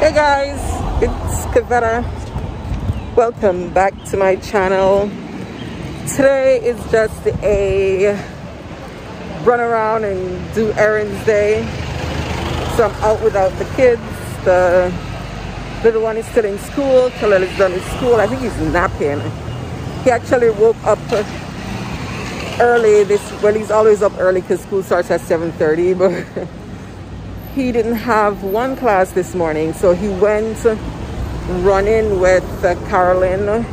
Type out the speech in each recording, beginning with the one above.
Hey guys, it's Kavetta. Welcome back to my channel. Today is just a run around and do errands day. So I'm out without the kids. The little one is still in school. Khalil is done with school. I think he's napping. He actually woke up early well, he's always up early because school starts at 7:30, but he didn't have one class this morning, so he went running with Carolyn,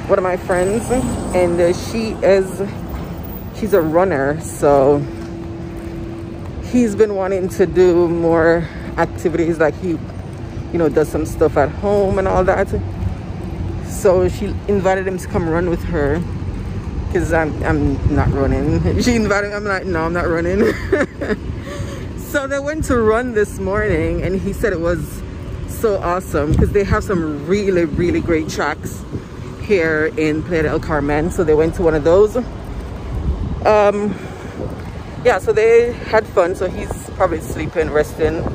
one of my friends, and she's a runner, so he's been wanting to do more activities, like he does some stuff at home and all that. So she invited him to come run with her because I'm not running. She invited me. I'm like, no, I'm not running. So they went to run this morning, and he said it was so awesome because they have some really, really great tracks here in Playa del Carmen. So they went to one of those. Yeah, so they had fun. So he's probably sleeping, resting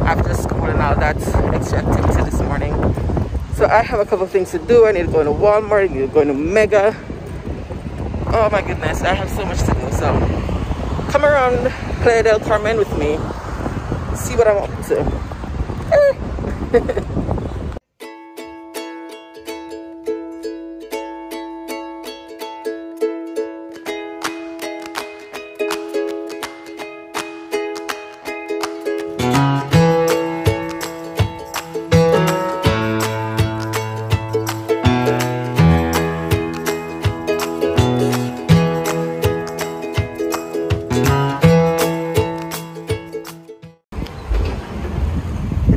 after school and all that extra activity this morning. So I have a couple of things to do. I need to go to Walmart. I need to go to Mega. Oh my goodness, I have so much to do. So come around Playa del Carmen with me, see what I'm up to.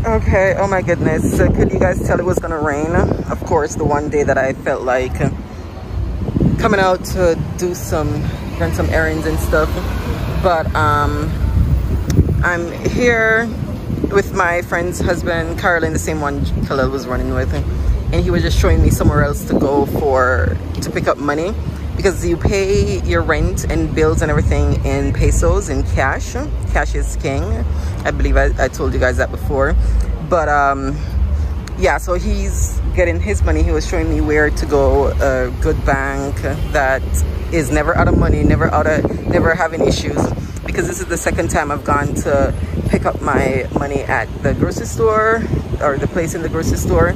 Okay, oh my goodness, could you guys tell it was gonna rain? Of course, the one day that I felt like coming out to run some errands and stuff. But I'm here with my friend's husband, Carolyn, the same one Khalil was running with, and he was just showing me somewhere else to go to pick up money, because you pay your rent and bills and everything in pesos, in cash. Cash is king. I believe I told you guys that before. But yeah, so he's getting his money. He was showing me where to go, a good bank that is never out of money, never having issues, because this is the second time I've gone to pick up my money at the grocery store, or the place in the grocery store,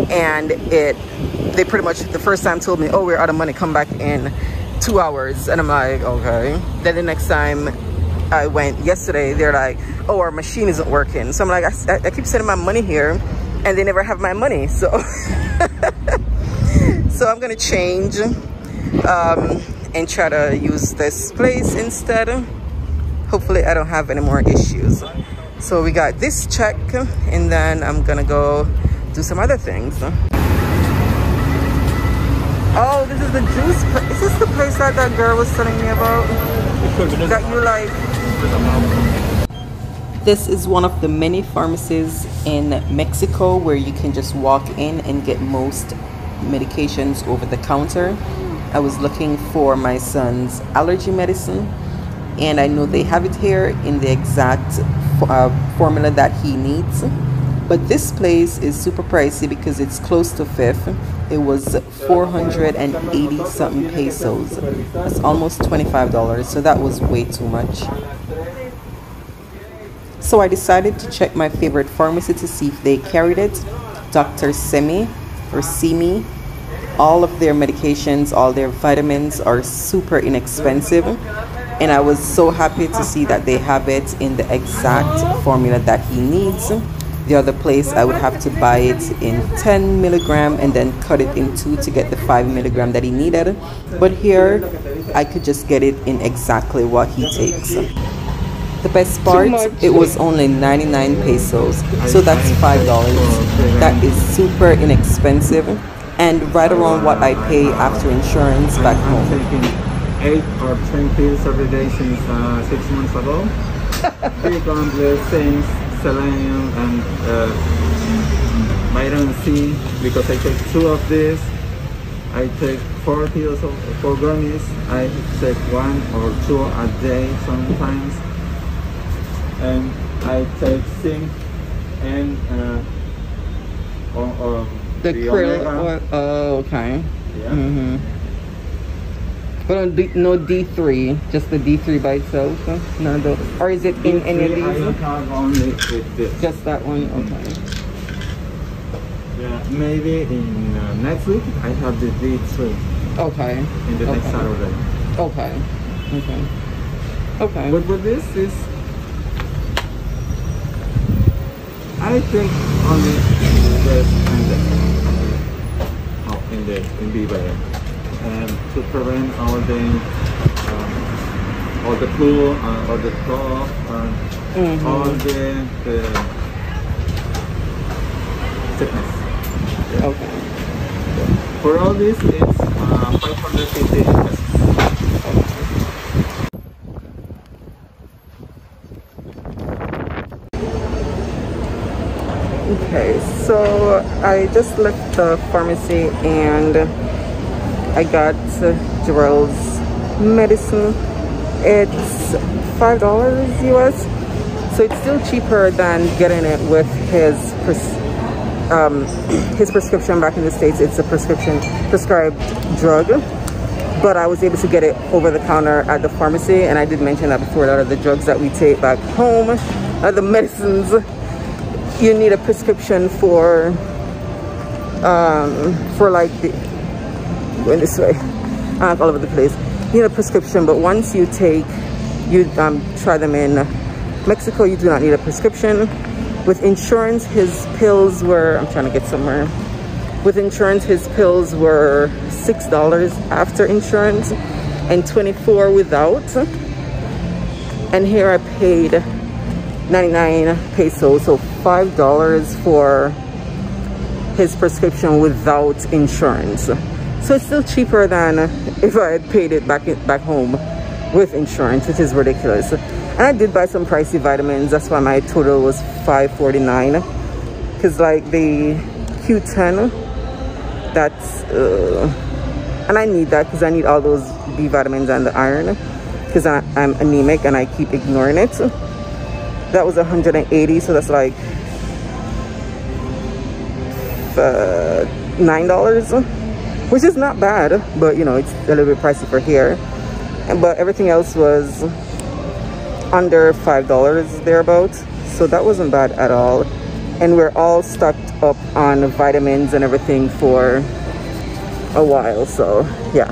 and they pretty much the first time told me, oh, we're out of money, come back in 2 hours. And I'm like, okay. Then the next time I went yesterday, they're like, oh, our machine isn't working. So I'm like, I keep sending my money here and they never have my money. So so I'm gonna change and try to use this place instead. Hopefully I don't have any more issues. So we got this check, and then I'm gonna go do some other things. Oh, this is the juice place. Is this the place that girl was telling me about? That you like? This is one of the many pharmacies in Mexico where you can just walk in and get most medications over the counter. I was looking for my son's allergy medicine, and I know they have it here in the exact formula that he needs. But this place is super pricey because it's close to f.i.r.e. It was 480 something pesos. That's almost $25, so that was way too much. So I decided to check my favorite pharmacy to see if they carried it. Dr. Semi. All of their medications, all their vitamins are super inexpensive, and I was so happy to see that they have it in the exact formula that he needs. The other place I would have to buy it in 10 milligram and then cut it in 2 to get the 5 milligram that he needed. But here I could just get it in exactly what he takes. The best part, it was only 99 pesos, so that's $5. That is super inexpensive and right around what I pay after insurance back home. Taking 8 or 10 pills every day since 6 months ago. Big on the things, selenium and vitamin C, because I take 2 of this. I take 4 pills of 4 gummies. I take 1 or 2 a day sometimes. And I take zinc and or The krill omega. oil. Oh, okay. Yeah. But no D3, just the D3 by itself. None of those. Or is it in any of I these? have only with this. Just that one. Okay. Yeah, maybe in next week I have the D3 Okay. in the next Okay. Saturday. Okay. Okay. Okay. But for this is, I think only this and the, in Biber, and to prevent all the flu, or the cough, all the sickness. Yeah. Okay. For all this, it's 550 pesos. Okay, so I just left the pharmacy and I got Jarrell's medicine. It's $5 US, so it's still cheaper than getting it with his prescription back in the States. It's a prescribed drug, but I was able to get it over the counter at the pharmacy. And I did mention that before, a lot of the drugs that we take back home, the medicines, you need a prescription for like going this way, all over the place. You need a prescription, but once you try them in Mexico, you do not need a prescription. With insurance, his pills were, I'm trying to get somewhere. With insurance, his pills were $6 after insurance and $24 without. And here I paid 99 pesos, so $5 for his prescription without insurance. So it's still cheaper than if I had paid it back home with insurance, which is ridiculous. And I did buy some pricey vitamins. That's why my total was $5.49. Because like the Q10, that's and I need that because I need all those B vitamins and the iron, because I'm anemic and I keep ignoring it. That was 180, so that's like $9, which is not bad, but you know, it's a little bit pricey for here. But everything else was under $5 thereabouts, so that wasn't bad at all. And we're all stocked up on vitamins and everything for a while, so yeah.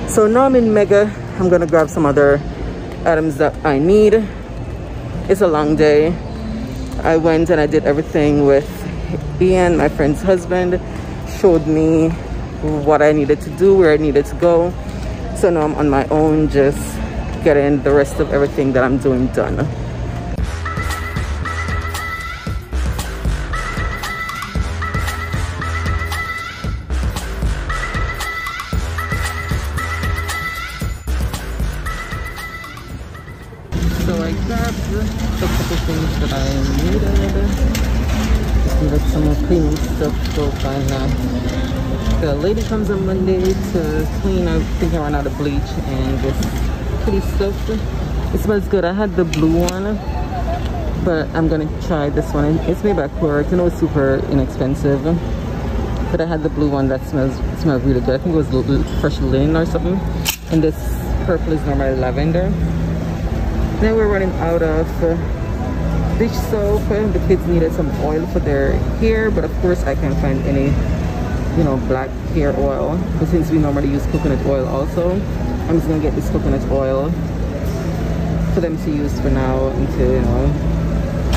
So now I'm in Mega. I'm gonna grab some other items that I need. It's a long day. I went and I did everything with Ian, my friend's husband, showed me what I needed to do, where I needed to go. So now I'm on my own, just getting the rest of everything that I'm doing done. So I grabbed a couple things that I needed. Just needed some more cleaning stuff to go find that. The lady comes on Monday to clean. I think I ran out of bleach and this kitty stuff. It smells good. I had the blue one, but I'm gonna try this one. It's made by f.i.r.e. I know it's super inexpensive, but I had the blue one that smells really good. I think it was fresh linen or something. And this purple is normally lavender. Then we're running out of dish soap. The kids needed some oil for their hair, but of course I can't find any, you know, black hair oil. But since we normally use coconut oil also, I'm just gonna get this coconut oil for them to use for now until, you know,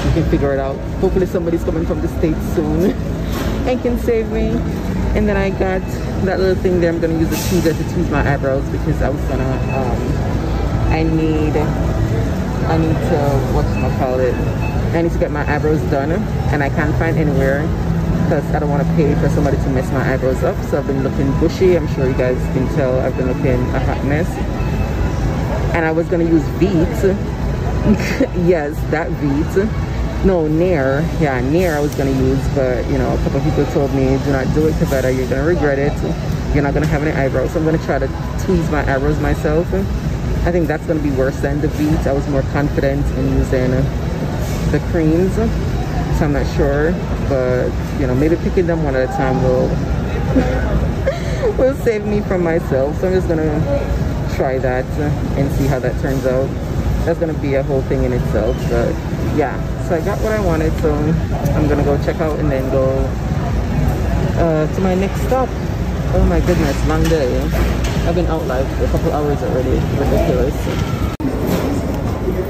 we can figure it out. Hopefully somebody's coming from the States soon and can save me. And then I got that little thing there. I'm gonna use a tweezer to tweeze my eyebrows, because I was gonna I need to, whatchamacallit, I need to get my eyebrows done, and I can't find anywhere because I don't want to pay for somebody to mess my eyebrows up. So I've been looking bushy. I'm sure you guys can tell I've been looking a hot mess. And I was going to use Veet. Yes, that Veet. No, Nair. Yeah, Nair I was going to use, but you know, a couple of people told me do not do it, Kavetta, you're going to regret it. You're not going to have any eyebrows. So I'm going to try to tweeze my eyebrows myself. I think that's going to be worse than the Veet. I was more confident in using the creams. so I'm not sure, but you know, maybe picking them one at a time will will save me from myself. So I'm just gonna try that and see how that turns out. That's gonna be a whole thing in itself, but yeah. So I got what I wanted, so I'm gonna go check out and then go to my next stop. Oh my goodness, long day. I've been out like a couple hours already. Ridiculous.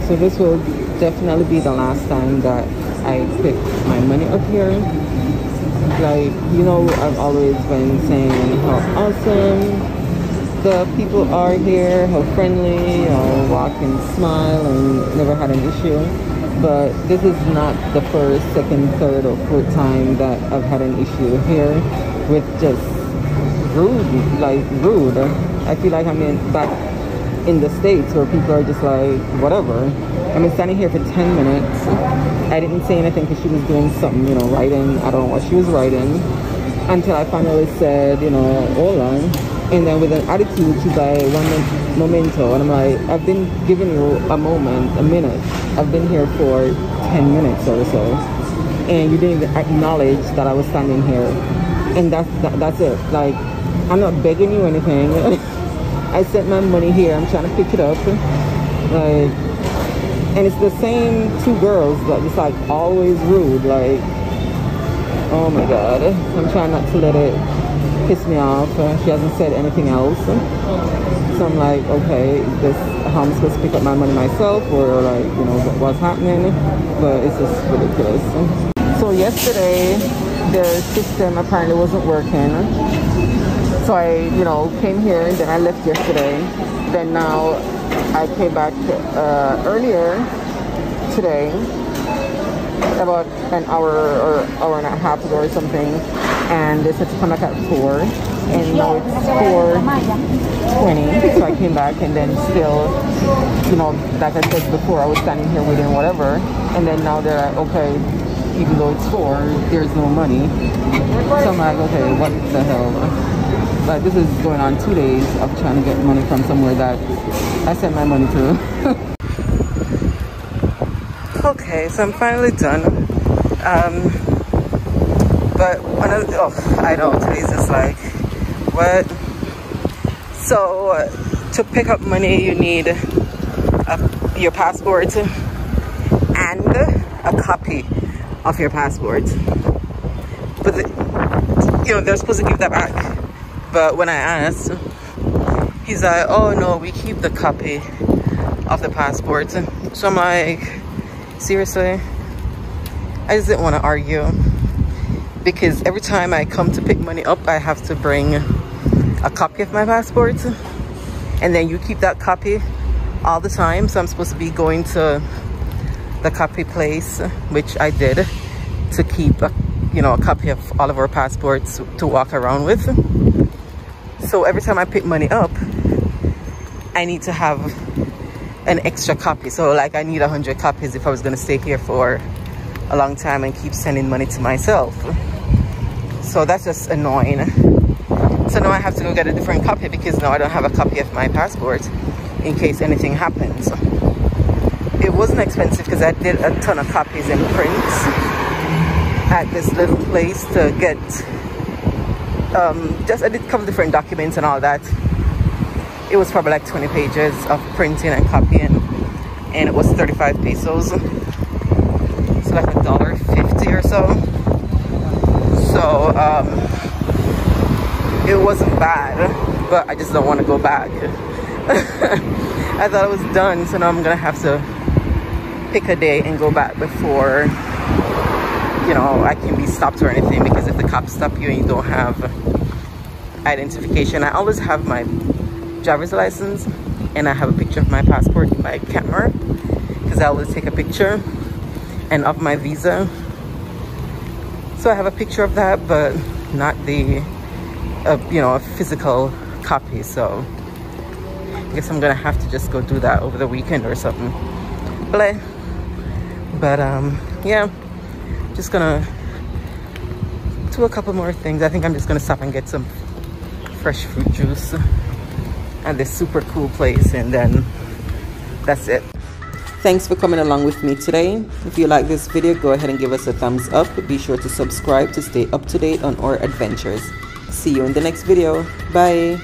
So this will definitely be the last time that I pick my money up here. Like, you know, I've always been saying how awesome the people are here, how friendly, I'll walk and smile and never had an issue. But this is not the first, second, third, or fourth time that I've had an issue here with just rude, like rude. I feel like I'm back in the States where people are just like, whatever. I've been standing here for 10 minutes. I didn't say anything because she was doing something, you know, writing. I don't know what she was writing. Until I finally said, you know, hola. And then with an attitude, she's like, one momento. And I'm like, I've been giving you a moment, a minute. I've been here for 10 minutes or so. And you didn't even acknowledge that I was standing here. And that's it. Like, I'm not begging you anything. I sent my money here. I'm trying to pick it up. Like, and it's the same two girls that just like always rude. Like, oh my God. I'm trying not to let it piss me off. She hasn't said anything else. So I'm like, okay, is this how I'm supposed to pick up my money myself, or like, you know, what's happening? But it's just ridiculous. So yesterday, the system apparently wasn't working. So I, you know, came here and then I left yesterday. Then now I came back earlier today, about an hour or hour and a half ago or something. And they said to come back at 4. And now it's 4:20. So I came back and then still, you know, like I said before, I was standing here waiting whatever. And then now they're like, okay, even though it's 4, there's no money. So I'm like, okay, what the hell? Like, this is going on 2 days of trying to get money from somewhere that I sent my money to. Okay, so I'm finally done. But one of the, I know, today's just like, what? So to pick up money, you need your passport and a copy of your passport. But you know, they're supposed to give that back. But when I asked, he's like, oh no, we keep the copy of the passport. So I'm like, seriously? I just didn't want to argue, because every time I come to pick money up, I have to bring a copy of my passport, and then you keep that copy all the time. So I'm supposed to be going to the copy place, which I did, to keep a copy of all of our passports to walk around with. So every time I pick money up, I need to have an extra copy. So like, I need 100 copies if I was going to stay here for a long time and keep sending money to myself. So that's just annoying. So now I have to go get a different copy, because now I don't have a copy of my passport in case anything happens. It wasn't expensive because I did a ton of copies and prints at this little place to get I did a couple different documents and all that. It was probably like 20 pages of printing and copying, and it was 35 pesos, so like $1.50 or so. So it wasn't bad, but I just don't want to go back. I thought it was done, so now I'm gonna have to pick a day and go back before, you know, I can be stopped or anything. Because if the cops stop you and you don't have identification, I always have my driver's license and I have a picture of my passport in my camera, because I always take a picture, and of my visa. So I have a picture of that, but not the you know, a physical copy. So I guess I'm gonna have to just go do that over the weekend or something. But yeah, just gonna do a couple more things. I think I'm just gonna stop and get some fresh fruit juice at this super cool place, and then that's it. Thanks for coming along with me today. If you like this video, go ahead and give us a thumbs up. Be sure to subscribe to stay up to date on our adventures. See you in the next video. Bye.